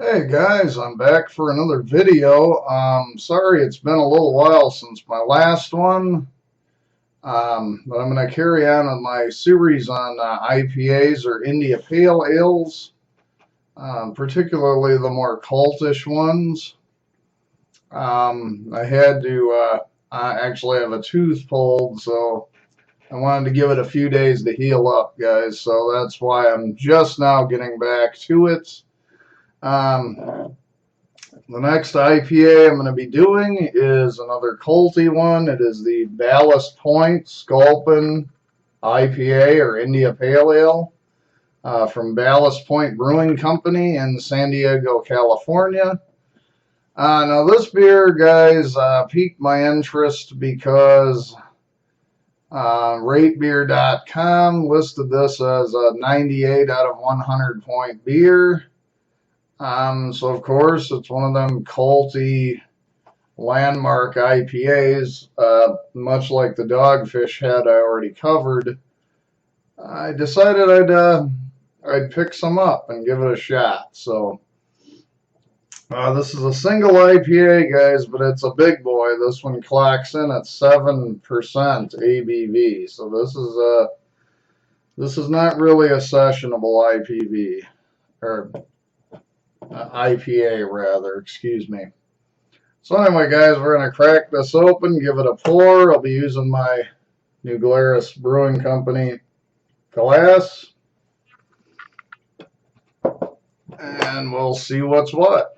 Hey guys, I'm back for another video. Sorry it's been a little while since my last one, but I'm going to carry on with my series on IPAs or India Pale Ales, particularly the more cultish ones. I had to I actually have a tooth pulled, so I wanted to give it a few days to heal up, guys, so that's why I'm just now getting back to it. Um, The next IPA I'm going to be doing is another culty one. It is the Ballast Point Sculpin IPA or India Pale Ale from Ballast Point Brewing Company in San Diego, California. Now this beer, guys, piqued my interest because ratebeer.com listed this as a 98 out of 100 point beer. So of course it's one of them culty landmark IPAs, much like the Dogfish Head I already covered. I decided I'd pick some up and give it a shot. So this is a single IPA, guys, but it's a big boy. This one clocks in at 7% ABV. So this is not really a sessionable IPV or IPA rather. Excuse me. So anyway, guys, we're going to crack this open, give it a pour. I'll be using my New Glarus Brewing Company glass, and we'll see what's what.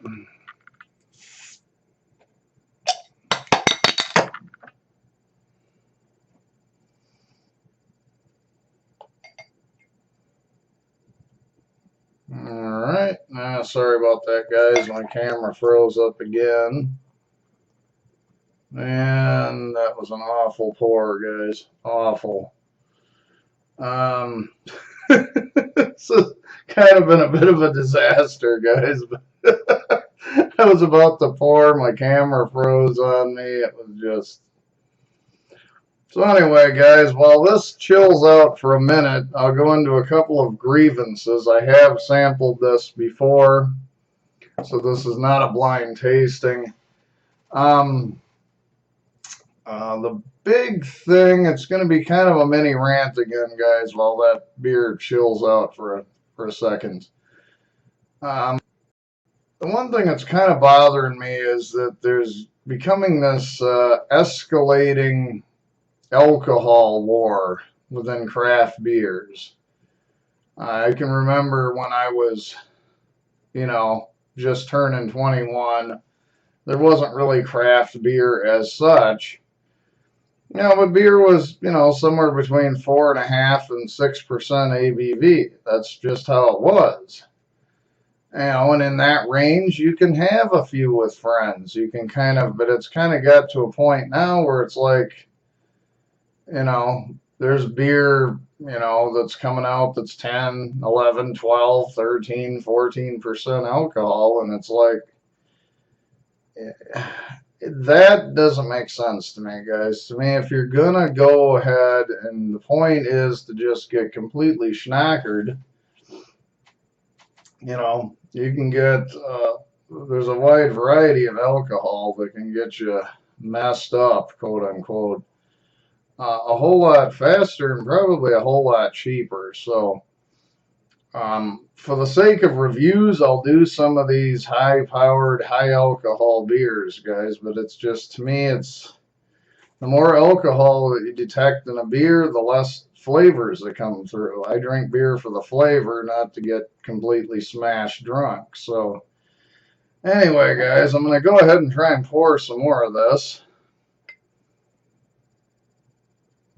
Alright, sorry about that, guys. My camera froze up again. And that was an awful pour, guys. Awful. This has kind of been a bit of a disaster, guys. I was about to pour, my camera froze on me. It was just... So anyway, guys, while this chills out for a minute, I'll go into a couple of grievances. I have sampled this before, so this is not a blind tasting. The big thing, it's going to be kind of a mini rant again, guys, while that beer chills out for a second. The one thing that's kind of bothering me is that there's becoming this escalating alcohol war within craft beers. I can remember when I was, just turning 21, there wasn't really craft beer as such. But beer was, somewhere between 4.5% and 6% ABV. That's just how it was. And in that range, you can have a few with friends. You can but it's kind of got to a point now where it's like, there's beer, that's coming out that's 10, 11, 12, 13, 14% alcohol. And it's like, that doesn't make sense to me, guys. To me, if you're going to go ahead, and the point is to just get completely schnockered, you can get, there's a wide variety of alcohol that can get you messed up, quote unquote. A whole lot faster and probably a whole lot cheaper. So, for the sake of reviews, I'll do some of these high-powered, high-alcohol beers, guys. But it's just, to me, it's the more alcohol that you detect in a beer, the less flavors that come through. I drink beer for the flavor, not to get completely smashed drunk. So, anyway, guys, I'm going to go ahead and try and pour some more of this.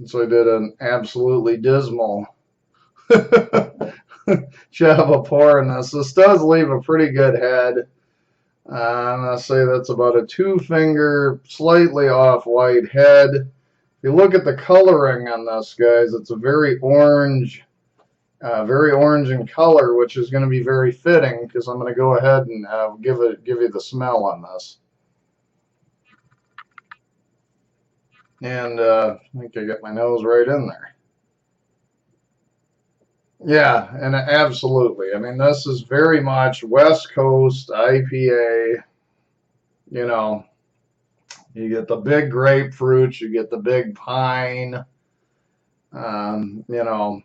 So I did an absolutely dismal job of pouring this. This does leave a pretty good head. I'm going to say that's about a 2-finger, slightly off white head. If you look at the coloring on this, guys, it's a very orange in color, which is going to be very fitting because I'm going to go ahead and give you the smell on this. And I think I got my nose right in there. Yeah, and absolutely. I mean, this is very much West Coast IPA. You know, you get the big grapefruit, you get the big pine. You know,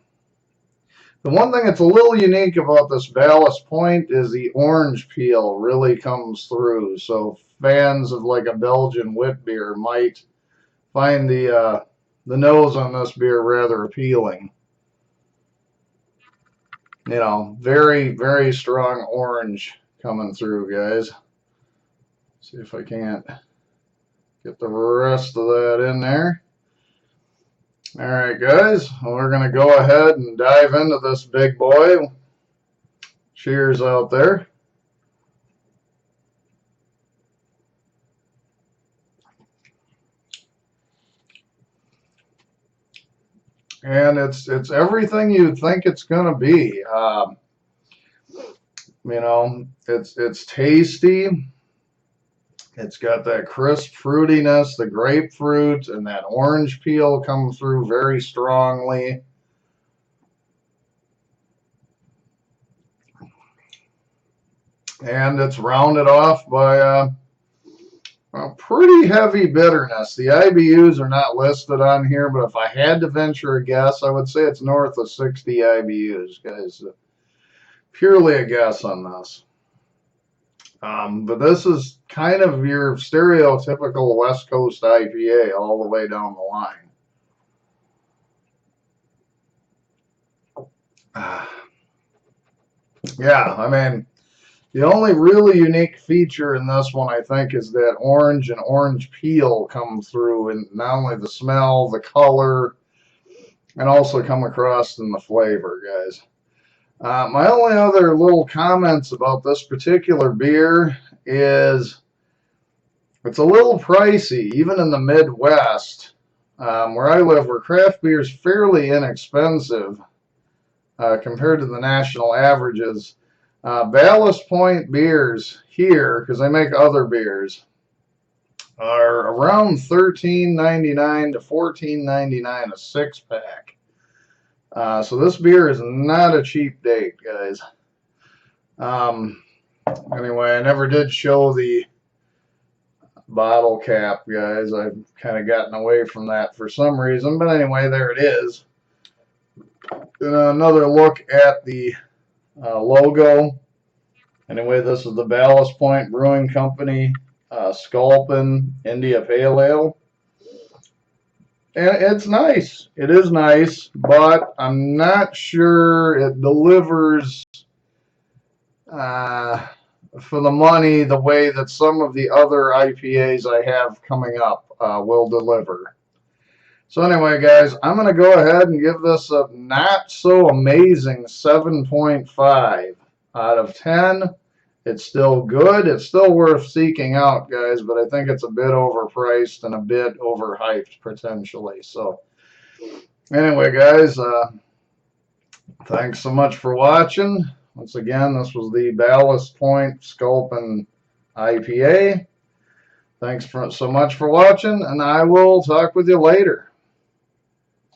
the one thing that's a little unique about this Ballast Point is the orange peel really comes through. So fans of like a Belgian wit beer might find the nose on this beer rather appealing. You know, very, very strong orange coming through, guys. See if I can't get the rest of that in there. All right, guys, we're going to go ahead and dive into this big boy. Cheers out there. And it's everything you'd think it's going to be. You know, it's tasty. It's got that crisp fruitiness, the grapefruit, and that orange peel come through very strongly. And it's rounded off by a pretty heavy bitterness. The IBUs are not listed on here, but if I had to venture a guess, I would say it's north of 60 IBUs, guys. Purely a guess on this. But this is kind of your stereotypical West Coast IPA all the way down the line. Yeah, I mean, the only really unique feature in this one, I think, is that orange and orange peel come through in not only the smell, the color, and also come across in the flavor, guys. My only other little comments about this particular beer is it's a little pricey, even in the Midwest, where I live, where craft beer is fairly inexpensive compared to the national averages. Ballast Point beers here, because they make other beers, are around $13.99 to $14.99 a six pack. So this beer is not a cheap date, guys. Anyway, I never did show the bottle cap, guys. I've kind of gotten away from that for some reason, but anyway, there it is. And another look at the logo. Anyway, this is the Ballast Point Brewing Company Sculpin India Pale Ale. And it's nice. It is nice, but I'm not sure it delivers for the money the way that some of the other IPAs I have coming up will deliver. So anyway, guys, I'm going to go ahead and give this a not so amazing 7.5 out of 10. It's still good. It's still worth seeking out, guys, but I think it's a bit overpriced and a bit overhyped potentially. So anyway, guys, thanks so much for watching. Once again, this was the Ballast Point Sculpin IPA. Thanks so much for watching, and I will talk with you later.